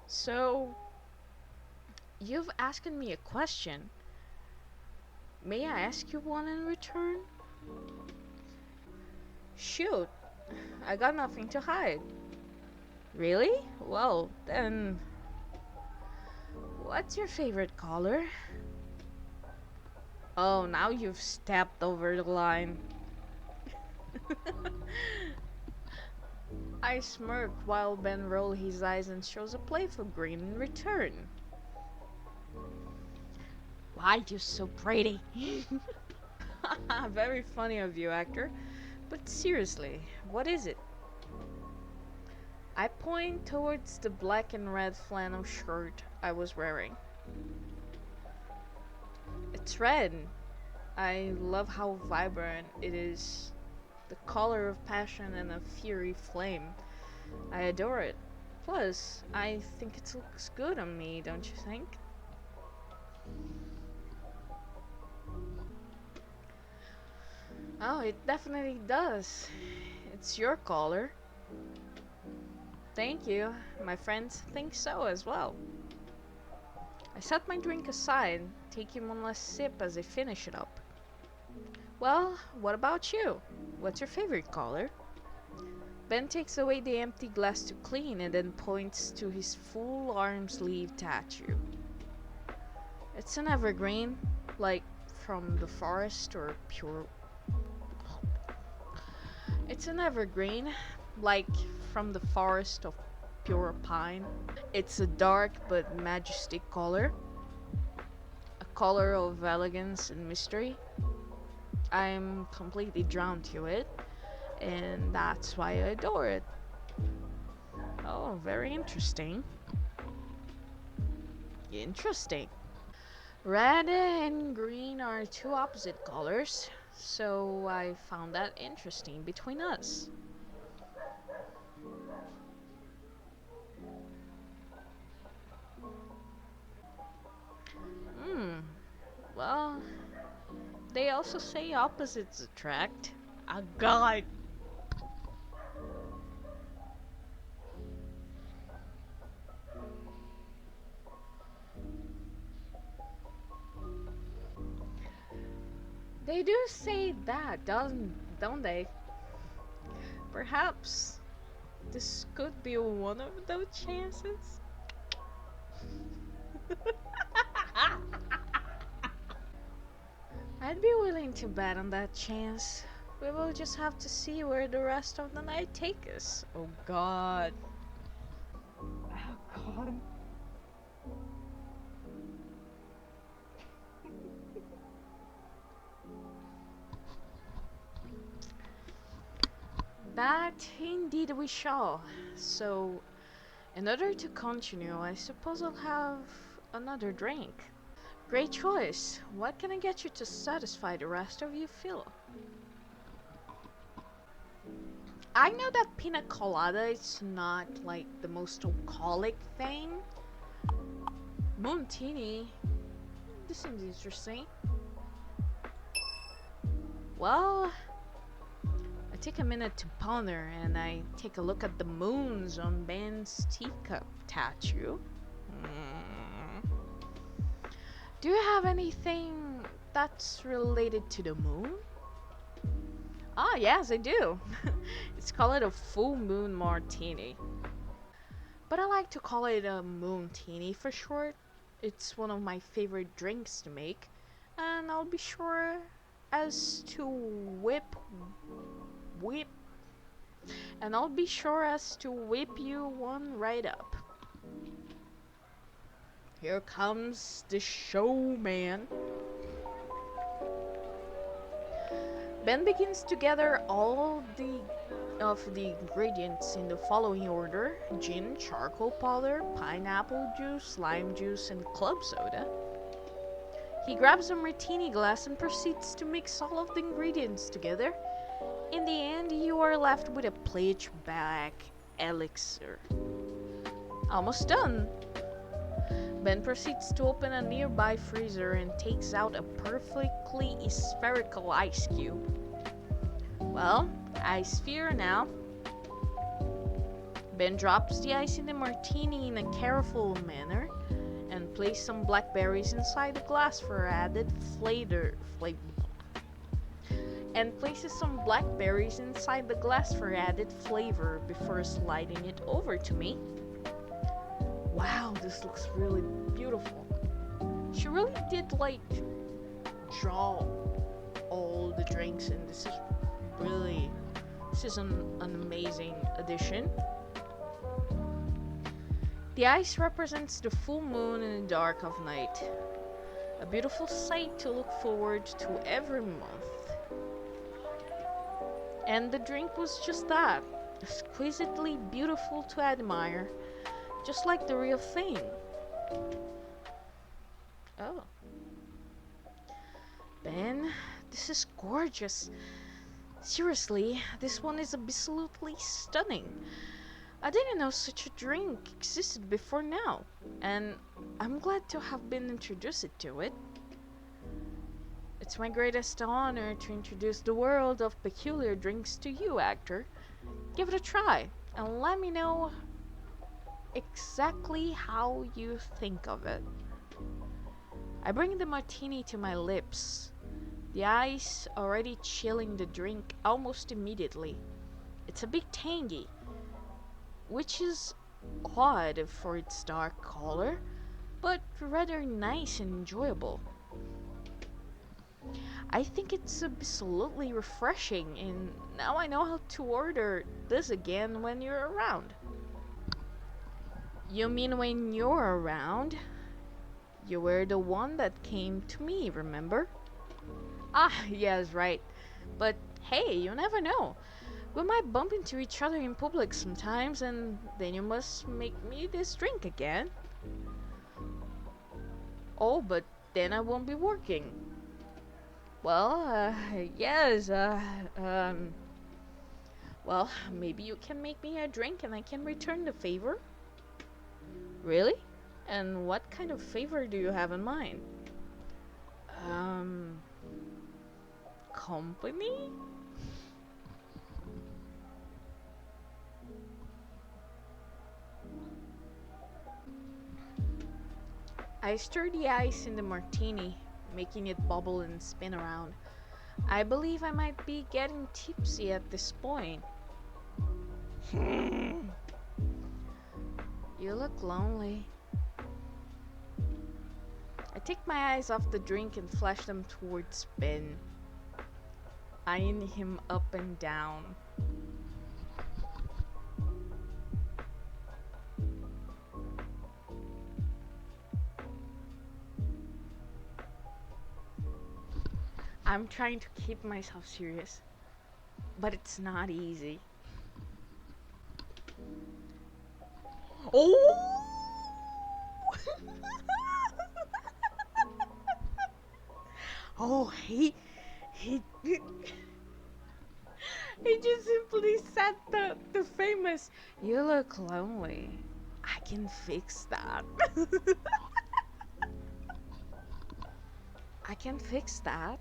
So, you've asked me a question. May I ask you one in return? Shoot, I got nothing to hide. Really? Well, then, what's your favorite color? Oh, now you've stepped over the line. I smirk while Ben rolls his eyes and shows a playful grin in return. Why you so pretty? Very funny of you, actor. But seriously, what is it? I point towards the black and red flannel shirt I was wearing. It's red. I love how vibrant it is. The color of passion and a fiery flame. I adore it. Plus, I think it looks good on me, don't you think? Oh, it definitely does. It's your color. Thank you. My friends think so as well. I set my drink aside, taking one last sip as I finish it up. Well, what about you? What's your favorite color? Ben takes away the empty glass to clean and then points to his full arm sleeve tattoo. It's an evergreen, like from the forest or pure. It's an evergreen, like from the forest of pure pine. It's a dark but majestic color, a color of elegance and mystery. I'm completely drawn to it, and that's why I adore it. Oh, very interesting. Interesting. Red and green are two opposite colors, so I found that interesting between us. Hmm, well, they also say opposites attract. A god. They do say that, don't they? Perhaps this could be one of those chances. I'd be willing to bet on that chance. We will just have to see where the rest of the night take us. Oh god. Oh god. That indeed we shall. So, in order to continue, I suppose I'll have another drink. Great choice. What can I get you to satisfy the rest of you feel? I know that pina colada is not like the most alcoholic thing. Montini. This seems interesting. Well, I take a minute to ponder and I take a look at the moons on Ben's teacup tattoo. Do you have anything that's related to the moon? Ah, yes, I do. It's called a full moon martini. But I like to call it a moontini for short. It's one of my favorite drinks to make, and I'll be sure as to whip, and I'll be sure as to whip you one right up. Here comes the showman. Ben begins to gather all of the ingredients in the following order: gin, charcoal powder, pineapple juice, lime juice, and club soda. He grabs a martini glass and proceeds to mix all of the ingredients together. In the end, you are left with a pitch black elixir. Almost done. Ben proceeds to open a nearby freezer and takes out a perfectly spherical ice cube. Well, ice sphere now. Ben drops the ice in the martini in a careful manner and places some blackberries inside the glass for added flavor. And places some blackberries inside the glass for added flavor before sliding it over to me. Wow, this looks really beautiful. She really did like draw all the drinks, and this is an amazing addition. The ice represents the full moon in the dark of night, a beautiful sight to look forward to every month. And the drink was just that, exquisitely beautiful to admire, just like the real thing. Oh. Ben, this is gorgeous. Seriously, this one is absolutely stunning. I didn't know such a drink existed before now, and I'm glad to have been introduced to it. It's my greatest honor to introduce the world of peculiar drinks to you, actor. Give it a try, and let me know exactly how you think of it. I bring the martini to my lips, the ice already chilling the drink almost immediately. It's a bit tangy, which is odd for its dark color, but rather nice and enjoyable. I think it's absolutely refreshing, and now I know how to order this again when you're around. You mean when you're around? You were the one that came to me, remember? Ah, yes, right. But hey, you never know. We might bump into each other in public sometimes, and then you must make me this drink again. Oh, but then I won't be working. Well, yes, well, maybe you can make me a drink and I can return the favor? Really? And what kind of favor do you have in mind? Um, Company? I stir the ice in the martini, making it bubble and spin around. I believe I might be getting tipsy at this point. You look lonely. I take my eyes off the drink and flash them towards Ben, eyeing him up and down. I'm trying to keep myself serious, but it's not easy. Oh! Oh, he he just simply said the famous, "You look lonely. I can fix that." I can fix that.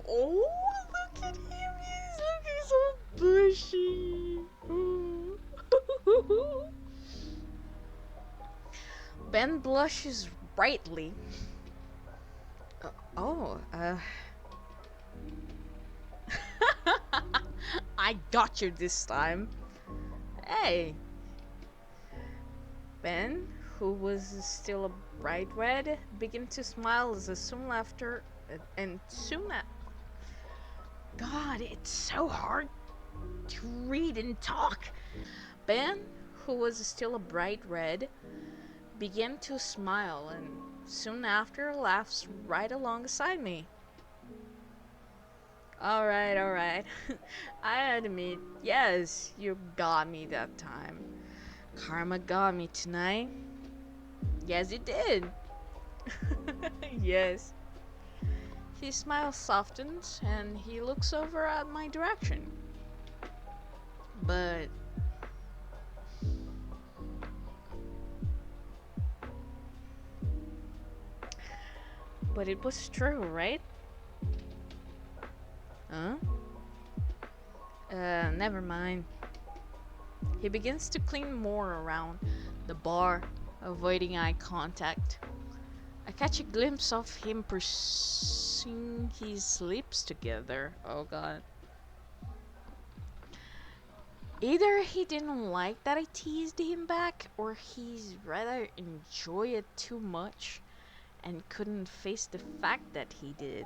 Oh, look at him. He's looking so bushy. Ben blushes brightly. Oh, I got you this time. Hey. Ben, who was still a bright red, began to smile as soon after, and soon after. God, it's so hard to read and talk. Ben, who was still a bright red, began to smile, and soon after laughs right alongside me. Alright, alright. I admit, yes, you got me that time. Karma got me tonight. Yes, it did. Yes. His smile softens and he looks over at my direction. But it was true, right? Huh? Never mind. He begins to cling more around the bar, avoiding eye contact. I catch a glimpse of him pursing his lips together. Oh god. Either he didn't like that I teased him back, or he's rather enjoy it too much and couldn't face the fact that he did.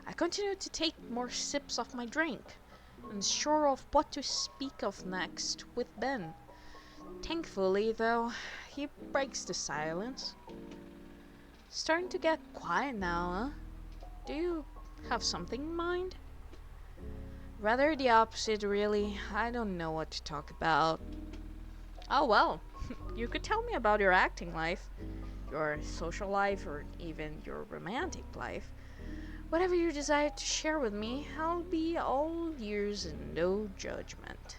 I continued to take more sips of my drink, unsure of what to speak of next with Ben. Thankfully, though, he breaks the silence. Starting to get quiet now, huh? Do you have something in mind? Rather the opposite, really. I don't know what to talk about. Oh well, you could tell me about your acting life, your social life, or even your romantic life. Whatever you desire to share with me, I'll be all ears and no judgment.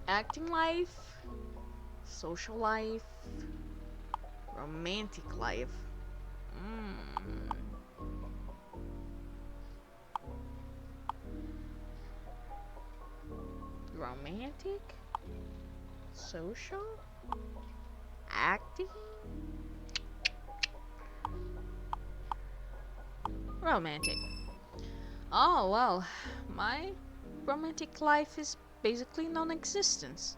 Acting life, social life, romantic life. Mm. Romantic? Social? Acting? Romantic. Oh, well, my romantic life is basically non-existence.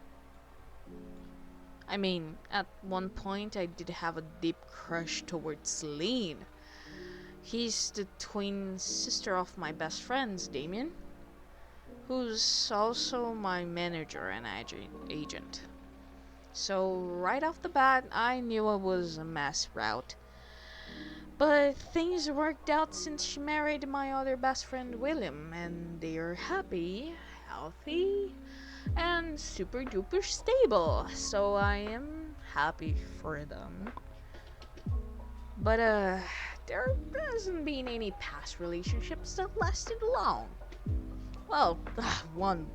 I mean, at one point I did have a deep crush towards Celine. He's the twin sister of my best friend's, Damien, who's also my manager and agent. So right off the bat, I knew it was a mess route. But things worked out since she married my other best friend William, and they're happy, healthy, and super duper stable. So I am happy for them. But there hasn't been any past relationships that lasted long. Well, one,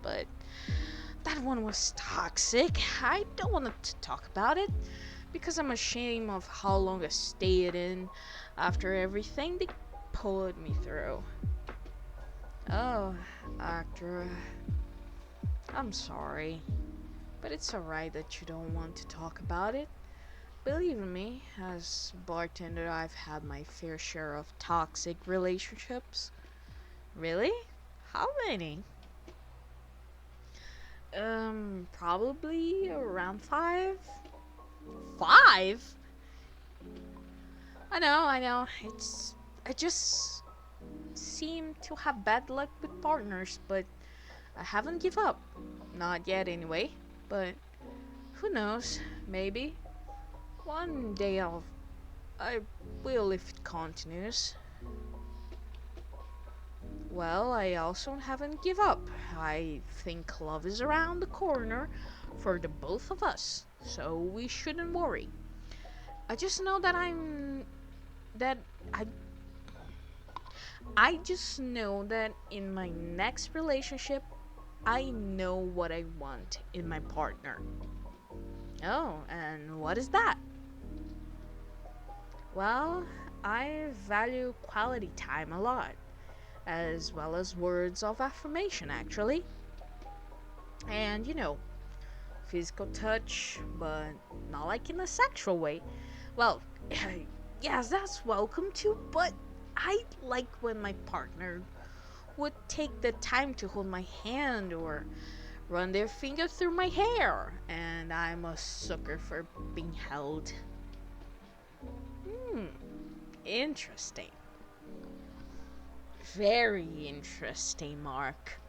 but that one was toxic. I don't want to talk about it because I'm ashamed of how long I stayed in after everything they put me through. Oh, actor, I'm sorry, but it's alright that you don't want to talk about it. Believe me, as bartender, I've had my fair share of toxic relationships. Really? How many? Probably around 5. 5? I know. I just seem to have bad luck with partners, but I haven't give up. Not yet, anyway. But who knows? Maybe one day I will if it continues. Well, I also haven't give up. I think love is around the corner for the both of us, so we shouldn't worry. I just know that I I just know that in my next relationship, I know what I want in my partner. Oh, and what is that? Well, I value quality time a lot, as well as words of affirmation, actually. And physical touch, but not like in a sexual way. Well, yes, that's welcome too, but I like when my partner would take the time to hold my hand or run their finger through my hair, and I'm a sucker for being held. Hmm, interesting. Very interesting, Mark.